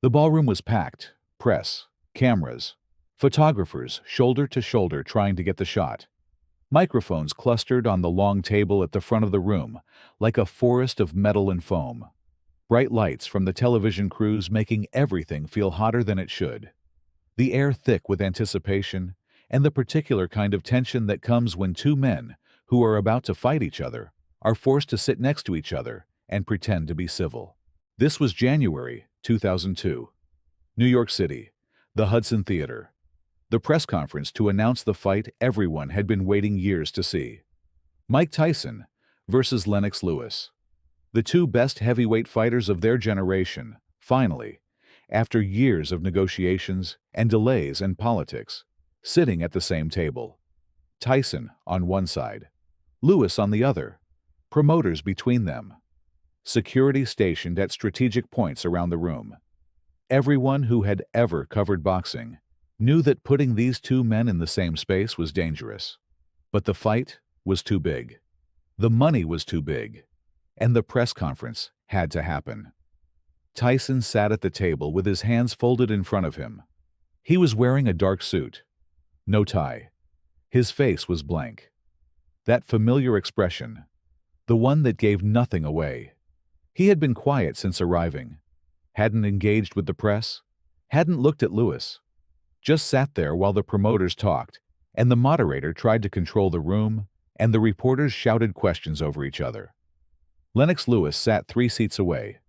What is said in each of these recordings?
The ballroom was packed, press, cameras, photographers shoulder to shoulder trying to get the shot. Microphones clustered on the long table at the front of the room, like a forest of metal and foam. Bright lights from the television crews making everything feel hotter than it should. The air thick with anticipation, and the particular kind of tension that comes when two men, who are about to fight each other, are forced to sit next to each other and pretend to be civil. This was January 2002. New York City, the Hudson Theater. The press conference to announce the fight everyone had been waiting years to see. Mike Tyson versus Lennox Lewis. The two best heavyweight fighters of their generation, finally, after years of negotiations and delays and politics, sitting at the same table. Tyson on one side, Lewis on the other, promoters between them. Security stationed at strategic points around the room. Everyone who had ever covered boxing knew that putting these two men in the same space was dangerous. But the fight was too big. The money was too big. And the press conference had to happen. Tyson sat at the table with his hands folded in front of him. He was wearing a dark suit. No tie. His face was blank. That familiar expression, the one that gave nothing away. He had been quiet since arriving. Hadn't engaged with the press. Hadn't looked at Lewis. Just sat there while the promoters talked, and the moderator tried to control the room, and the reporters shouted questions over each other. Lennox Lewis sat 3 seats away.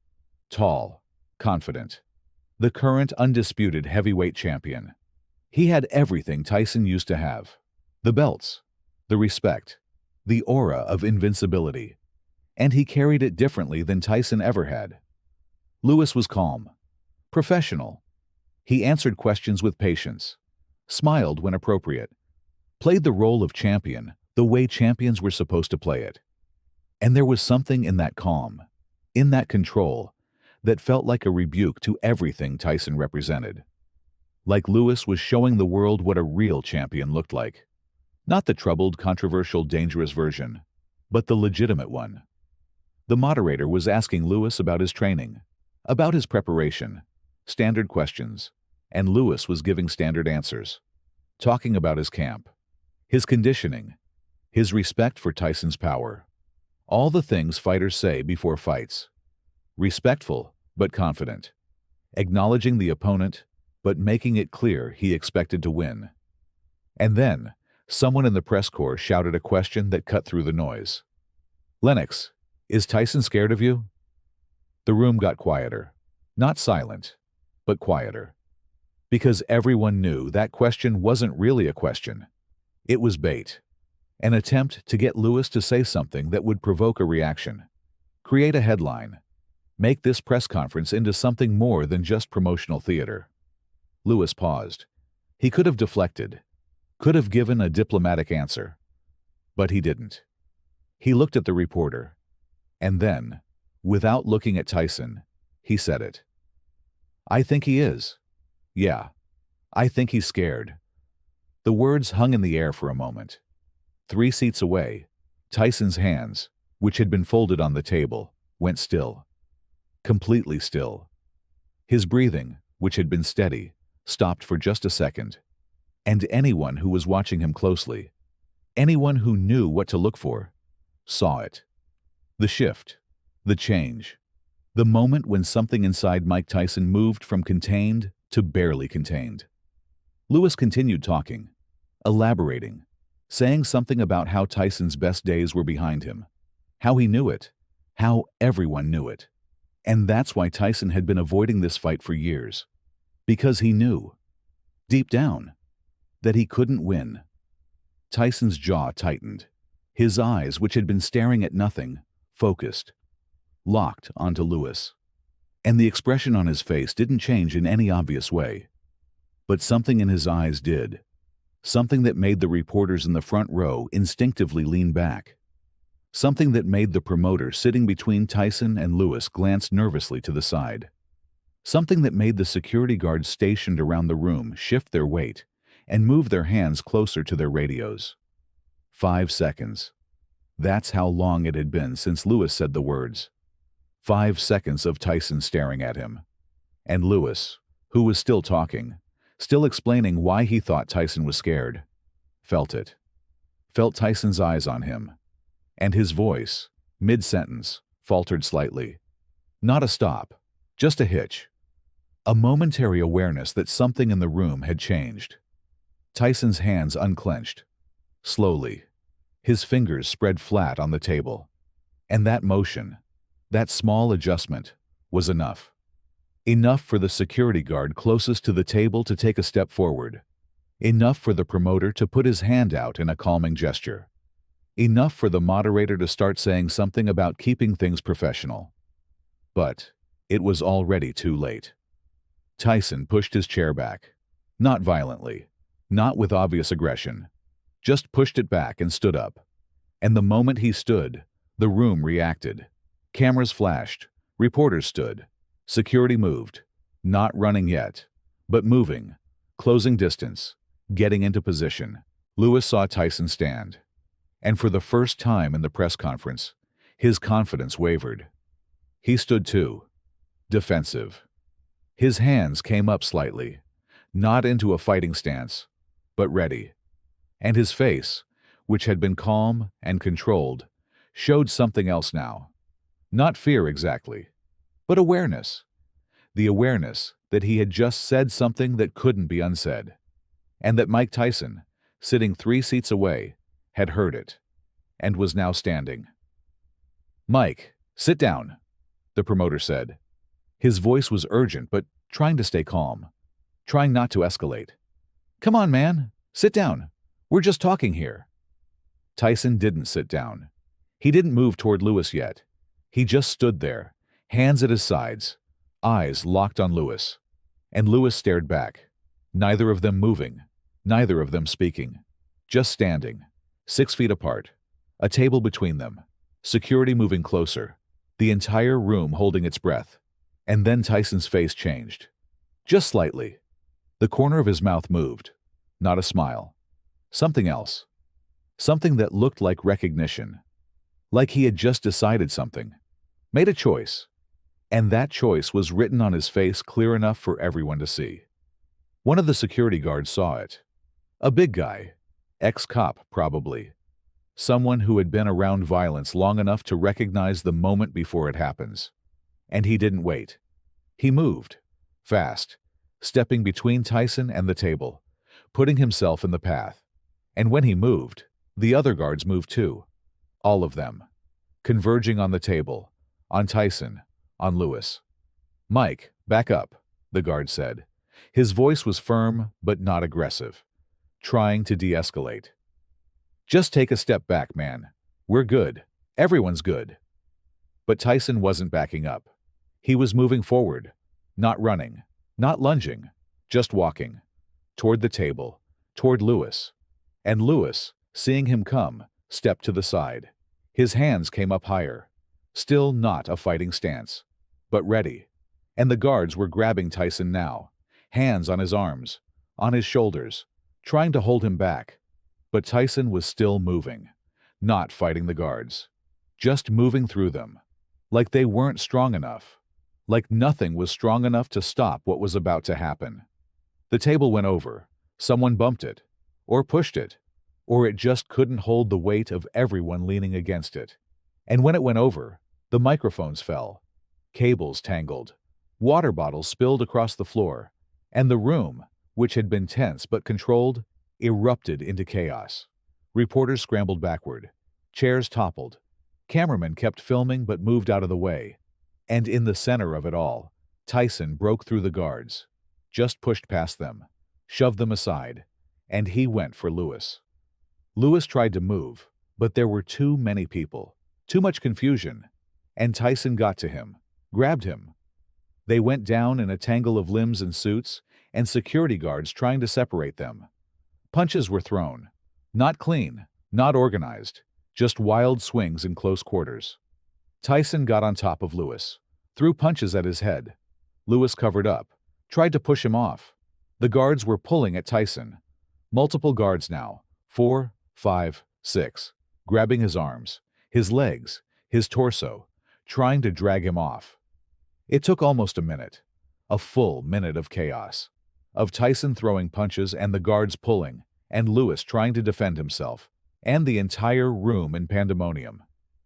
Tall, confident. The current undisputed heavyweight champion. He had everything Tyson used to have. The belts, the respect, the aura of invincibility. And he carried it differently than Tyson ever had. Lewis was calm, professional. He answered questions with patience, smiled when appropriate, played the role of champion the way champions were supposed to play it. And there was something in that calm, in that control, that felt like a rebuke to everything Tyson represented. Like Lewis was showing the world what a real champion looked like. Not the troubled, controversial, dangerous version, but the legitimate one. The moderator was asking Lewis about his training, about his preparation, standard questions, and Lewis was giving standard answers, talking about his camp, his conditioning, his respect for Tyson's power. All the things fighters say before fights. Respectful, but confident. Acknowledging the opponent, but making it clear he expected to win. And then, someone in the press corps shouted a question that cut through the noise. "Lennox, is Tyson scared of you?" The room got quieter. Not silent, but quieter. Because everyone knew that question wasn't really a question. It was bait. An attempt to get Lewis to say something that would provoke a reaction. Create a headline. Make this press conference into something more than just promotional theater. Lewis paused. He could have deflected, could have given a diplomatic answer. But he didn't. He looked at the reporter. And then, without looking at Tyson, he said it. "I think he is. Yeah, I think he's scared." The words hung in the air for a moment. 3 seats away, Tyson's hands, which had been folded on the table, went still. Completely still. His breathing, which had been steady, stopped for just a second. And anyone who was watching him closely, anyone who knew what to look for, saw it. The shift, the change, the moment when something inside Mike Tyson moved from contained to barely contained. Lewis continued talking, elaborating, saying something about how Tyson's best days were behind him, how he knew it, how everyone knew it. And that's why Tyson had been avoiding this fight for years. Because he knew, deep down, that he couldn't win. Tyson's jaw tightened. His eyes, which had been staring at nothing, focused, locked onto Lewis. And the expression on his face didn't change in any obvious way. But something in his eyes did. Something that made the reporters in the front row instinctively lean back. Something that made the promoter sitting between Tyson and Lewis glance nervously to the side. Something that made the security guards stationed around the room shift their weight and move their hands closer to their radios. 5 seconds. That's how long it had been since Lewis said the words. 5 seconds of Tyson staring at him. And Lewis, who was still talking, still explaining why he thought Tyson was scared, felt it. Felt Tyson's eyes on him. And his voice, mid-sentence, faltered slightly. Not a stop, just a hitch. A momentary awareness that something in the room had changed. Tyson's hands unclenched. Slowly. His fingers spread flat on the table. And that motion, that small adjustment, was enough. Enough for the security guard closest to the table to take a step forward. Enough for the promoter to put his hand out in a calming gesture. Enough for the moderator to start saying something about keeping things professional. But it was already too late. Tyson pushed his chair back. Not violently, not with obvious aggression. Just pushed it back and stood up. And the moment he stood, the room reacted. Cameras flashed. Reporters stood. Security moved. Not running yet, but moving. Closing distance. Getting into position. Lewis saw Tyson stand. And for the first time in the press conference, his confidence wavered. He stood too. Defensive. His hands came up slightly. Not into a fighting stance, but ready. And his face, which had been calm and controlled, showed something else now. Not fear exactly, but awareness. The awareness that he had just said something that couldn't be unsaid. And that Mike Tyson, sitting 3 seats away, had heard it, and was now standing. "Mike, sit down," the promoter said. His voice was urgent, but trying to stay calm, trying not to escalate. "Come on, man, sit down. We're just talking here." Tyson didn't sit down. He didn't move toward Lewis yet. He just stood there, hands at his sides, eyes locked on Lewis. And Lewis stared back, neither of them moving, neither of them speaking. Just standing, 6 feet apart, a table between them, security moving closer, the entire room holding its breath. And then Tyson's face changed. Just slightly. The corner of his mouth moved. Not a smile. Something else. Something that looked like recognition. Like he had just decided something. Made a choice. And that choice was written on his face clear enough for everyone to see. One of the security guards saw it. A big guy. Ex-cop, probably. Someone who had been around violence long enough to recognize the moment before it happens. And he didn't wait. He moved. Fast. Stepping between Tyson and the table. Putting himself in the path. And when he moved, the other guards moved too. All of them. Converging on the table. On Tyson. On Lewis. "Mike, back up," the guard said. His voice was firm but not aggressive. Trying to de-escalate. "Just take a step back, man. We're good. Everyone's good." But Tyson wasn't backing up. He was moving forward. Not running. Not lunging. Just walking. Toward the table. Toward Lewis. And Lewis, seeing him come, stepped to the side. His hands came up higher. Still not a fighting stance. But ready. And the guards were grabbing Tyson now. Hands on his arms. On his shoulders. Trying to hold him back. But Tyson was still moving. Not fighting the guards. Just moving through them. Like they weren't strong enough. Like nothing was strong enough to stop what was about to happen. The table went over. Someone bumped it. Or pushed it. Or it just couldn't hold the weight of everyone leaning against it. And when it went over, the microphones fell. Cables tangled. Water bottles spilled across the floor. And the room, which had been tense but controlled, erupted into chaos. Reporters scrambled backward. Chairs toppled. Cameramen kept filming but moved out of the way. And in the center of it all, Tyson broke through the guards. Just pushed past them. Shoved them aside. And he went for Lewis. Lewis tried to move, but there were too many people. Too much confusion. And Tyson got to him. Grabbed him. They went down in a tangle of limbs and suits, and security guards trying to separate them. Punches were thrown. Not clean. Not organized. Just wild swings in close quarters. Tyson got on top of Lewis. Threw punches at his head. Lewis covered up. Tried to push him off. The guards were pulling at Tyson. Multiple guards now. 4, 5, 6. Grabbing his arms. His legs. His torso. Trying to drag him off. It took almost a minute. A full minute of chaos. Of Tyson throwing punches and the guards pulling, and Lewis trying to defend himself, and the entire room in pandemonium.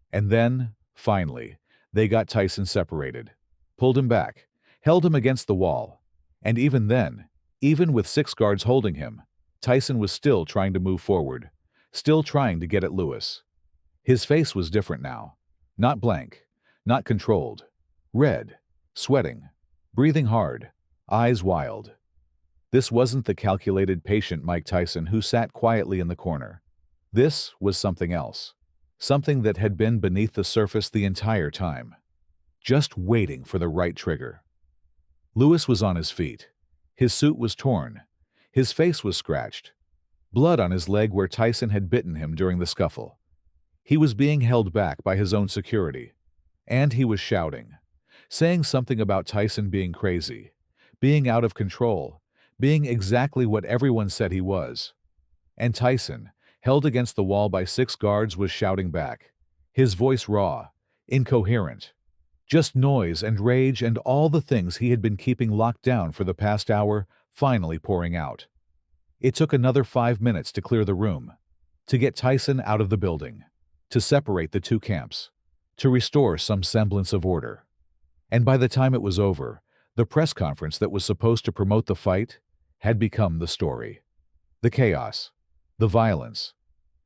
And then, finally, they got Tyson separated, pulled him back, held him against the wall. And even then, even with 6 guards holding him, Tyson was still trying to move forward, still trying to get at Lewis. His face was different now. Not blank, not controlled. Red, sweating, breathing hard, eyes wild. This wasn't the calculated, patient Mike Tyson who sat quietly in the corner. This was something else. Something that had been beneath the surface the entire time. Just waiting for the right trigger. Lewis was on his feet. His suit was torn. His face was scratched. Blood on his leg where Tyson had bitten him during the scuffle. He was being held back by his own security. And he was shouting, saying something about Tyson being crazy, being out of control, being exactly what everyone said he was. And Tyson, held against the wall by 6 guards, was shouting back, his voice raw, incoherent. Just noise and rage and all the things he had been keeping locked down for the past hour finally pouring out. It took another 5 minutes to clear the room, to get Tyson out of the building, to separate the 2 camps, to restore some semblance of order. And by the time it was over, the press conference that was supposed to promote the fight had become the story. The chaos, the violence,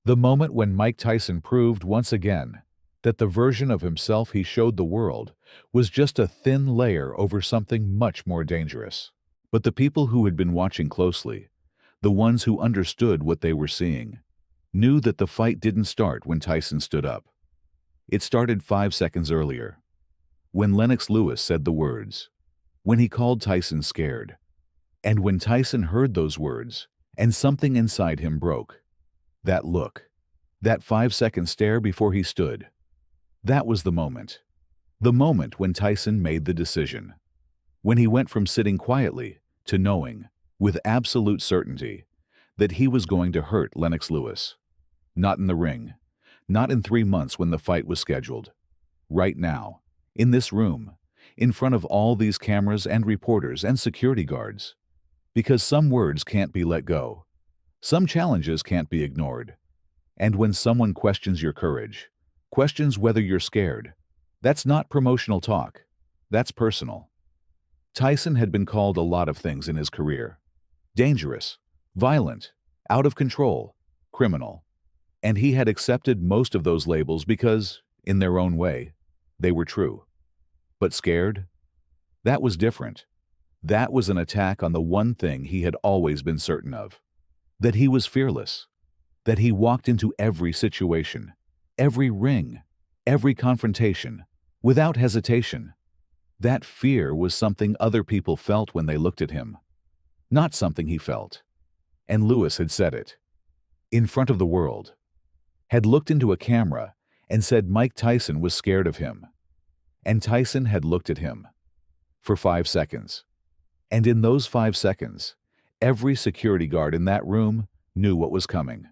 the moment when Mike Tyson proved once again that the version of himself he showed the world was just a thin layer over something much more dangerous. But the people who had been watching closely, the ones who understood what they were seeing, knew that the fight didn't start when Tyson stood up. It started 5 seconds earlier, when Lennox Lewis said the words, when he called Tyson scared. And when Tyson heard those words, and something inside him broke. That look, that 5-second stare before he stood, that was the moment. The moment when Tyson made the decision. When he went from sitting quietly to knowing, with absolute certainty, that he was going to hurt Lennox Lewis. Not in the ring. Not in 3 months when the fight was scheduled. Right now, in this room, in front of all these cameras and reporters and security guards. Because some words can't be let go. Some challenges can't be ignored. And when someone questions your courage, questions whether you're scared, that's not promotional talk. That's personal. Tyson had been called a lot of things in his career. Dangerous, violent, out of control, criminal. And he had accepted most of those labels because, in their own way, they were true. But scared? That was different. That was an attack on the one thing he had always been certain of. That he was fearless. That he walked into every situation, every ring, every confrontation, without hesitation. That fear was something other people felt when they looked at him. Not something he felt. And Lewis had said it. In front of the world. Had looked into a camera and said Mike Tyson was scared of him. And Tyson had looked at him. For 5 seconds. And in those 5 seconds, every security guard in that room knew what was coming.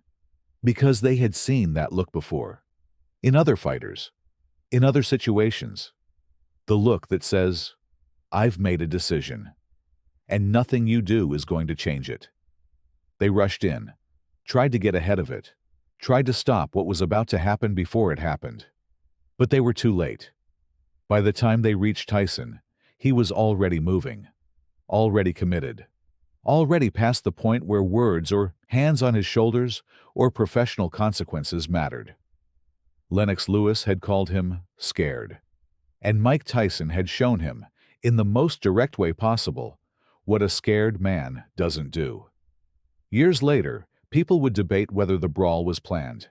Because they had seen that look before. In other fighters. In other situations. The look that says, I've made a decision. And nothing you do is going to change it. They rushed in. Tried to get ahead of it. Tried to stop what was about to happen before it happened. But they were too late. By the time they reached Tyson, he was already moving. Already committed. Already past the point where words or hands on his shoulders or professional consequences mattered. Lennox Lewis had called him scared. And Mike Tyson had shown him, in the most direct way possible, what a scared man doesn't do. Years later, people would debate whether the brawl was planned.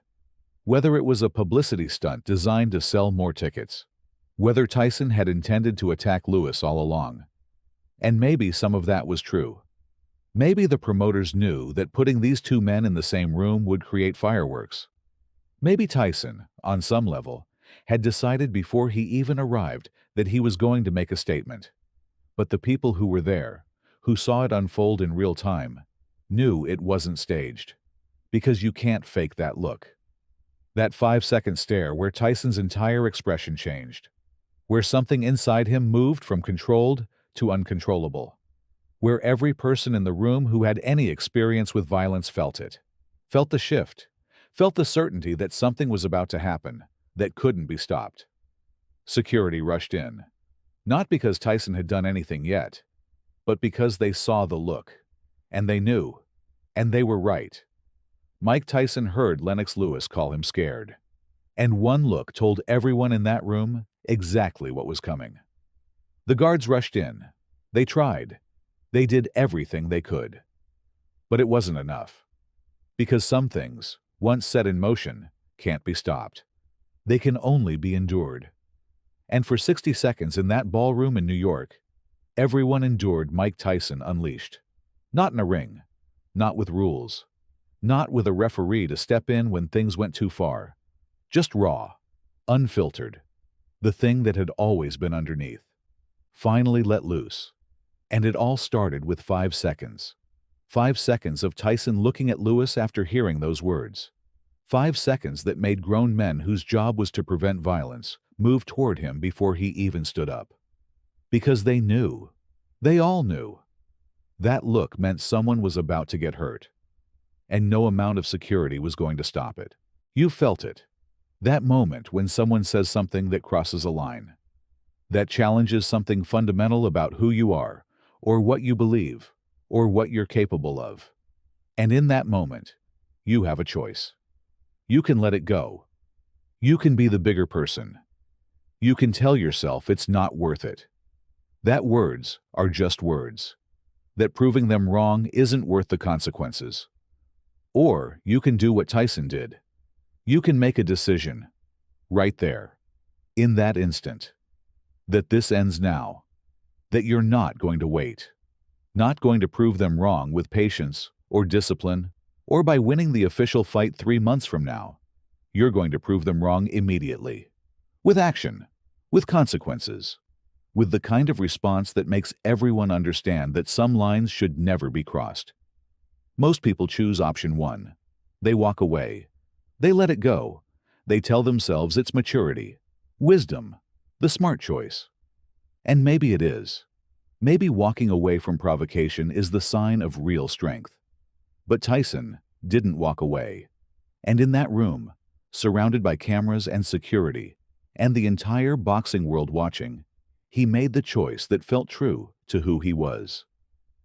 Whether it was a publicity stunt designed to sell more tickets. Whether Tyson had intended to attack Lewis all along. And maybe some of that was true. Maybe the promoters knew that putting these 2 men in the same room would create fireworks. Maybe Tyson, on some level, had decided before he even arrived that he was going to make a statement. But the people who were there, who saw it unfold in real time, knew it wasn't staged. Because you can't fake that look. That 5-second stare where Tyson's entire expression changed. Where something inside him moved from controlled to uncontrollable, where every person in the room who had any experience with violence felt it, felt the shift, felt the certainty that something was about to happen that couldn't be stopped. Security rushed in, not because Tyson had done anything yet, but because they saw the look, and they knew, and they were right. Mike Tyson heard Lennox Lewis call him scared, and one look told everyone in that room exactly what was coming. The guards rushed in. They tried. They did everything they could. But it wasn't enough. Because some things, once set in motion, can't be stopped. They can only be endured. And for 60 seconds in that ballroom in New York, everyone endured Mike Tyson unleashed. Not in a ring, not with rules, not with a referee to step in when things went too far. Just raw, unfiltered, the thing that had always been underneath. Finally let loose. And it all started with 5 seconds. 5 seconds of Tyson looking at Lewis after hearing those words. 5 seconds that made grown men whose job was to prevent violence move toward him before he even stood up. Because they knew. They all knew. That look meant someone was about to get hurt. And no amount of security was going to stop it. You felt it. That moment when someone says something that crosses a line. That challenges something fundamental about who you are, or what you believe, or what you're capable of. And in that moment, you have a choice. You can let it go. You can be the bigger person. You can tell yourself it's not worth it. That words are just words. That proving them wrong isn't worth the consequences. Or you can do what Tyson did. You can make a decision, right there, in that instant, that this ends now, that you're not going to wait, not going to prove them wrong with patience or discipline or by winning the official fight 3 months from now. You're going to prove them wrong immediately, with action, with consequences, with the kind of response that makes everyone understand that some lines should never be crossed. Most people choose option 1. They walk away. They let it go. They tell themselves it's maturity, wisdom, the smart choice. And maybe it is. Maybe walking away from provocation is the sign of real strength. But Tyson didn't walk away. And in that room, surrounded by cameras and security, and the entire boxing world watching, he made the choice that felt true to who he was.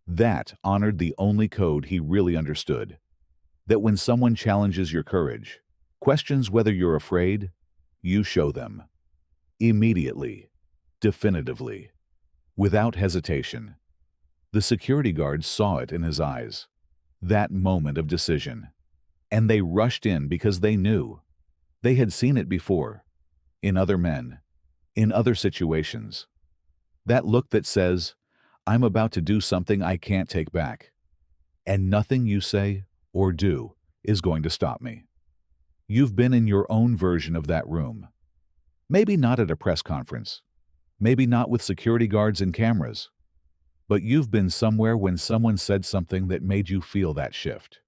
That honored the only code he really understood. That when someone challenges your courage, questions whether you're afraid, you show them. Immediately, definitively, without hesitation. The security guards saw it in his eyes, that moment of decision, and they rushed in because they knew. They had seen it before, in other men, in other situations. That look that says, I'm about to do something I can't take back, and nothing you say or do is going to stop me. You've been in your own version of that room. Maybe not at a press conference, maybe not with security guards and cameras, but you've been somewhere when someone said something that made you feel that shift.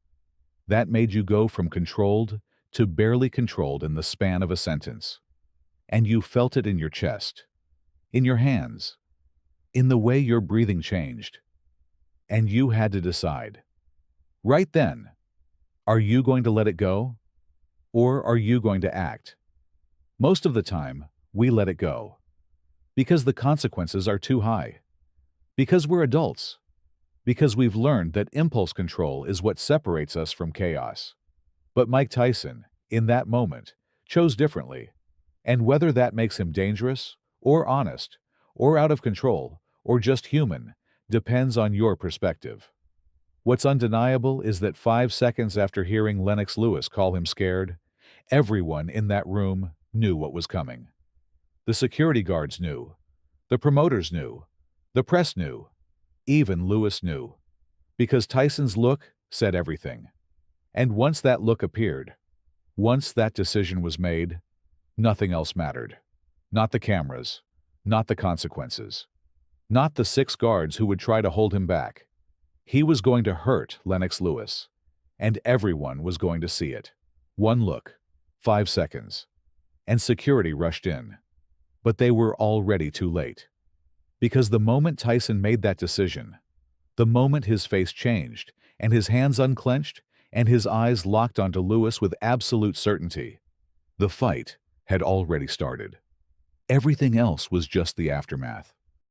That made you go from controlled to barely controlled in the span of a sentence. And you felt it in your chest, in your hands, in the way your breathing changed. And you had to decide. Right then, are you going to let it go? Or are you going to act? Most of the time, we let it go. Because the consequences are too high. Because we're adults. Because we've learned that impulse control is what separates us from chaos. But Mike Tyson, in that moment, chose differently. And whether that makes him dangerous, or honest, or out of control, or just human, depends on your perspective. What's undeniable is that 5 seconds after hearing Lennox Lewis call him scared, everyone in that room knew what was coming. The security guards knew. The promoters knew. The press knew. Even Lewis knew. Because Tyson's look said everything. And once that look appeared, once that decision was made, nothing else mattered. Not the cameras. Not the consequences. Not the 6 guards who would try to hold him back. He was going to hurt Lennox Lewis. And everyone was going to see it. One look. 5 seconds. And security rushed in. But they were already too late. Because the moment Tyson made that decision, the moment his face changed, and his hands unclenched, and his eyes locked onto Lewis with absolute certainty, the fight had already started. Everything else was just the aftermath.